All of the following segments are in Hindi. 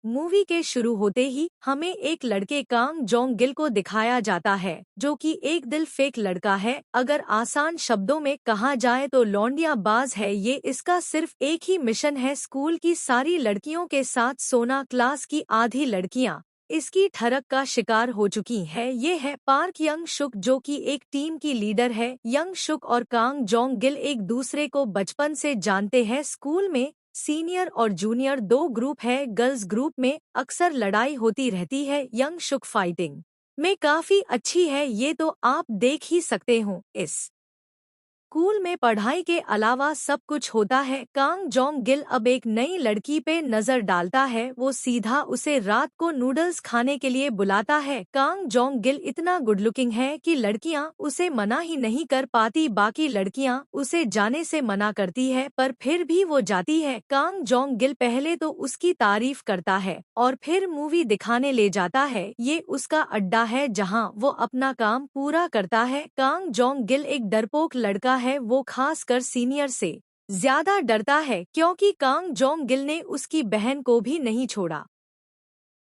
मूवी के शुरू होते ही हमें एक लड़के कांग जोंग गिल को दिखाया जाता है जो कि एक दिल फेक लड़का है। अगर आसान शब्दों में कहा जाए तो लौंडिया बाज है ये। इसका सिर्फ एक ही मिशन है, स्कूल की सारी लड़कियों के साथ सोना। क्लास की आधी लड़कियां इसकी ठरक का शिकार हो चुकी है। ये है पार्क यंग शुक जो कि एक टीम की लीडर है। यंग शुक और कांग जोंग गिल एक दूसरे को बचपन से जानते हैं। स्कूल में सीनियर और जूनियर दो ग्रुप है। गर्ल्स ग्रुप में अक्सर लड़ाई होती रहती है। यंग शुक फाइटिंग में काफी अच्छी है, ये तो आप देख ही सकते हो। इस स्कूल में पढ़ाई के अलावा सब कुछ होता है। कांग जोंग गिल अब एक नई लड़की पे नजर डालता है। वो सीधा उसे रात को नूडल्स खाने के लिए बुलाता है। कांग जोंग गिल इतना गुड लुकिंग है कि लड़कियां उसे मना ही नहीं कर पाती। बाकी लड़कियां उसे जाने से मना करती है पर फिर भी वो जाती है। कांग जोंग गिल पहले तो उसकी तारीफ करता है और फिर मूवी दिखाने ले जाता है। ये उसका अड्डा है जहां वो अपना काम पूरा करता है। कांग जोंग गिल एक डरपोक लड़का है। वो खास कर सीनियर से ज्यादा डरता है क्योंकि कांग जोंग गिल ने उसकी बहन को भी नहीं छोड़ा।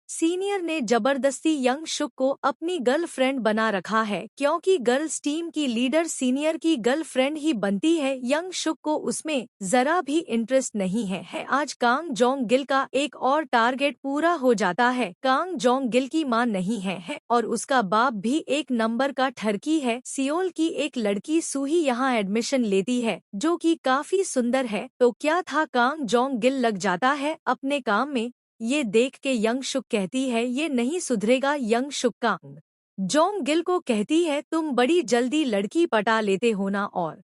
सीनियर ने जबरदस्ती यंग शुक को अपनी गर्लफ्रेंड बना रखा है क्योंकि गर्ल्स टीम की लीडर सीनियर की गर्लफ्रेंड ही बनती है। यंग शुक को उसमें जरा भी इंटरेस्ट नहीं है। आज कांग जोंग गिल का एक और टारगेट पूरा हो जाता है। कांग जोंग गिल की मां नहीं है और उसका बाप भी एक नंबर का ठरकी है। सियोल की एक लड़की सूही यहाँ एडमिशन लेती है जो कि काफी सुंदर है। तो क्या था, कांग जोंग गिल लग जाता है अपने काम में। ये देख के यंग शुक कहती है ये नहीं सुधरेगा। यंग शुक कांग जोंग गिल को कहती है तुम बड़ी जल्दी लड़की पटा लेते हो ना और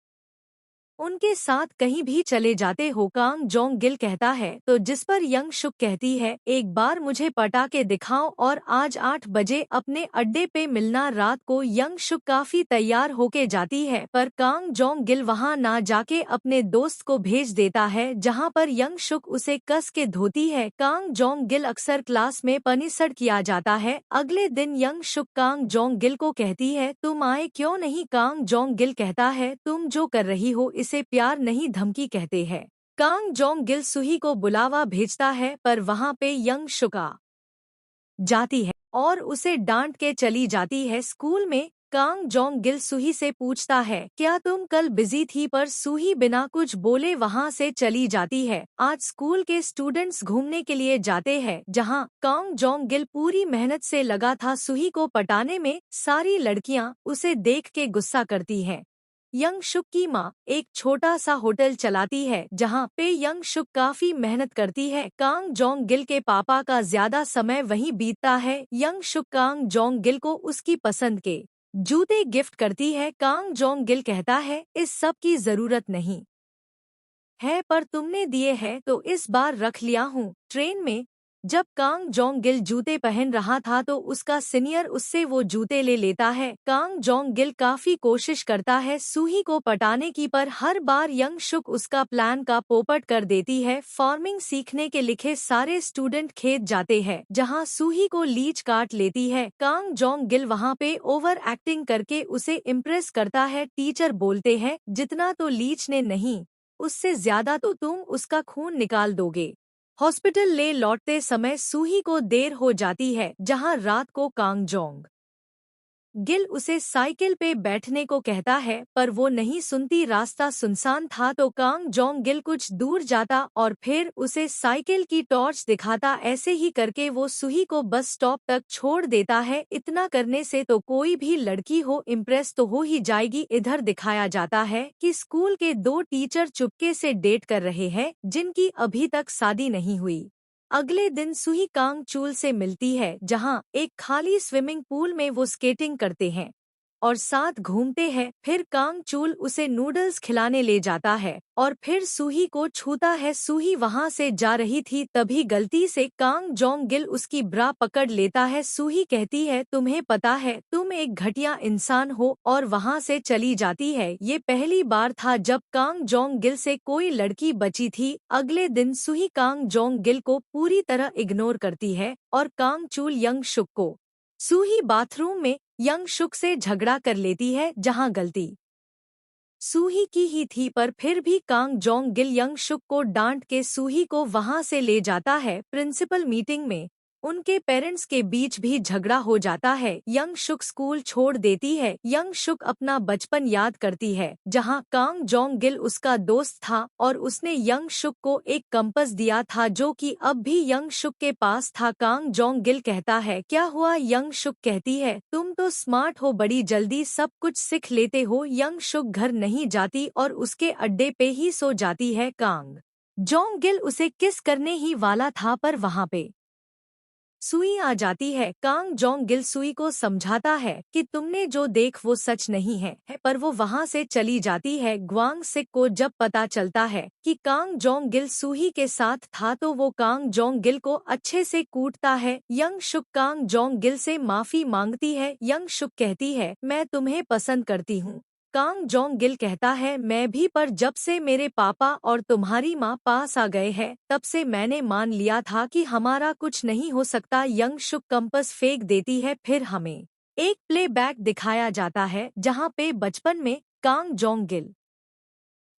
उनके साथ कहीं भी चले जाते हो। कांग जोंग गिल कहता है तो जिस पर यंग शुक कहती है एक बार मुझे पटा के दिखाओ और आज 8 बजे अपने अड्डे पे मिलना। रात को यंग शुक काफी तैयार होके जाती है पर कांग जोंग गिल वहां ना जाके अपने दोस्त को भेज देता है जहां पर यंग शुक उसे कस के धोती है। कांग जोंग गिल अक्सर क्लास में पनिशड किया जाता है। अगले दिन यंग शुक कांग जोंग गिल को कहती है तुम आए क्यों नहीं। कांग जोंग गिल कहता है तुम जो कर रही हो इसे प्यार नहीं धमकी कहते हैं। कांग जोंग गिल सूही को बुलावा भेजता है पर वहां पे यंग शुका जाती है और उसे डांट के चली जाती है। स्कूल में कांग जोंग गिल सूही से पूछता है क्या तुम कल बिजी थी, पर सूही बिना कुछ बोले वहां से चली जाती है। आज स्कूल के स्टूडेंट्स घूमने के लिए जाते हैं जहां कांग जोंग गिल पूरी मेहनत से लगा था सूही को पटाने में। सारी लड़कियां उसे देख के गुस्सा करती हैं। यंग शुक की माँ एक छोटा सा होटल चलाती है जहाँ पे यंग शुक काफी मेहनत करती है। कांग जोंग गिल के पापा का ज्यादा समय वहीं बीतता है। यंग शुक कांग जोंग गिल को उसकी पसंद के जूते गिफ्ट करती है। कांग जोंग गिल कहता है इस सब की जरूरत नहीं है पर तुमने दिए हैं तो इस बार रख लिया हूँ। ट्रेन में जब कांग जोंग गिल जूते पहन रहा था तो उसका सीनियर उससे वो जूते ले लेता है। कांग जोंग गिल काफी कोशिश करता है सूही को पटाने की पर हर बार यंग शुक उसका प्लान का पोपट कर देती है। फार्मिंग सीखने के लिखे सारे स्टूडेंट खेत जाते हैं जहां सूही को लीच काट लेती है। कांग जोंग गिल वहां पे ओवर एक्टिंग करके उसे इम्प्रेस करता है। टीचर बोलते हैं जितना तो लीच ने नहीं, उससे ज्यादा तो तुम उसका खून निकाल दोगे। हॉस्पिटल ले लौटते समय सूही को देर हो जाती है जहां रात को कांग जोंग गिल उसे साइकिल पे बैठने को कहता है पर वो नहीं सुनती। रास्ता सुनसान था तो कांग जोंग गिल कुछ दूर जाता और फिर उसे साइकिल की टॉर्च दिखाता। ऐसे ही करके वो सूही को बस स्टॉप तक छोड़ देता है। इतना करने से तो कोई भी लड़की हो इम्प्रेस तो हो ही जाएगी। इधर दिखाया जाता है कि स्कूल के दो टीचर चुपके से डेट कर रहे हैं जिनकी अभी तक शादी नहीं हुई। अगले दिन सूही कांग चूल से मिलती है जहां एक खाली स्विमिंग पूल में वो स्केटिंग करते हैं और साथ घूमते हैं। फिर कांग चूल उसे नूडल्स खिलाने ले जाता है और फिर सूही को छूता है। सूही वहां से जा रही थी तभी गलती से कांग जोंग गिल उसकी ब्रा पकड़ लेता है। सूही कहती है तुम्हें पता है तुम एक घटिया इंसान हो और वहां से चली जाती है। ये पहली बार था जब कांग जोंग गिल से कोई लड़की बची थी। अगले दिन सूही कांग जोंग गिल को पूरी तरह इग्नोर करती है और कांग चूल यंग शुक को सूही बाथरूम में यंग शुक से झगड़ा कर लेती है जहां गलती सूही की ही थी पर फिर भी कांग जोंग गिल यंग शुक को डांट के सूही को वहां से ले जाता है। प्रिंसिपल मीटिंग में उनके पेरेंट्स के बीच भी झगड़ा हो जाता है। यंग शुक स्कूल छोड़ देती है। यंग शुक अपना बचपन याद करती है जहां कांग जोंग गिल उसका दोस्त था और उसने यंग शुक को एक कंपस दिया था जो कि अब भी यंग शुक के पास था। कांग जोंग गिल कहता है क्या हुआ? यंग शुक कहती है तुम तो स्मार्ट हो, बड़ी जल्दी सब कुछ सीख लेते हो। यंग शुक घर नहीं जाती और उसके अड्डे पे ही सो जाती है। कांग जोंग गिल उसे किस करने ही वाला था पर वहां पे सुई आ जाती है। कांग जोंग गिल सुई को समझाता है कि तुमने जो देख वो सच नहीं है, पर वो वहां से चली जाती है। ग्वांग सिक को जब पता चलता है कि कांग जोंग गिल सूही के साथ था तो वो कांग जोंग गिल को अच्छे से कूटता है। यंग शुक कांग जोंग गिल से माफी मांगती है। यंग शुक कहती है मैं तुम्हें पसंद करती हूँ। कांग जोंग गिल कहता है मैं भी, पर जब से मेरे पापा और तुम्हारी माँ पास आ गए हैं तब से मैंने मान लिया था कि हमारा कुछ नहीं हो सकता। यंग शुक कंपस फेंक देती है। फिर हमें एक प्लेबैक दिखाया जाता है जहाँ पे बचपन में कांग जोंग गिल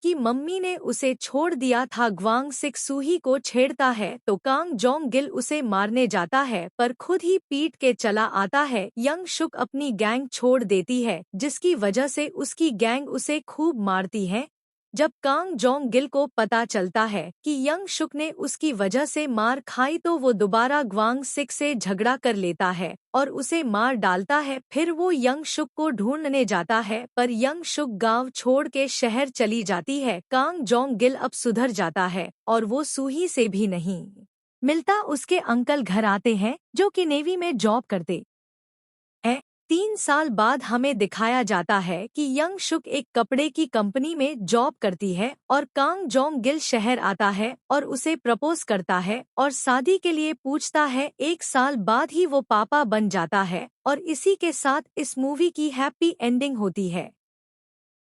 कि मम्मी ने उसे छोड़ दिया था। ग्वांग सिक सूही को छेड़ता है तो कांग जोंग गिल उसे मारने जाता है पर खुद ही पीट के चला आता है। यंग शुक अपनी गैंग छोड़ देती है जिसकी वजह से उसकी गैंग उसे खूब मारती है। जब कांग जोंग गिल को पता चलता है कि यंग शुक ने उसकी वजह से मार खाई तो वो दोबारा ग्वांग सिक से झगड़ा कर लेता है और उसे मार डालता है। फिर वो यंग शुक को ढूंढने जाता है पर यंग शुक गांव छोड़ के शहर चली जाती है। कांग जोंग गिल अब सुधर जाता है और वो सूही से भी नहीं मिलता। उसके अंकल घर आते हैं जो कि नेवी में जॉब करते हैं। 3 साल बाद हमें दिखाया जाता है कि यंग शुक एक कपड़े की कंपनी में जॉब करती है और कांग जोंग गिल शहर आता है और उसे प्रपोज करता है और शादी के लिए पूछता है। 1 साल बाद ही वो पापा बन जाता है और इसी के साथ इस मूवी की हैप्पी एंडिंग होती है।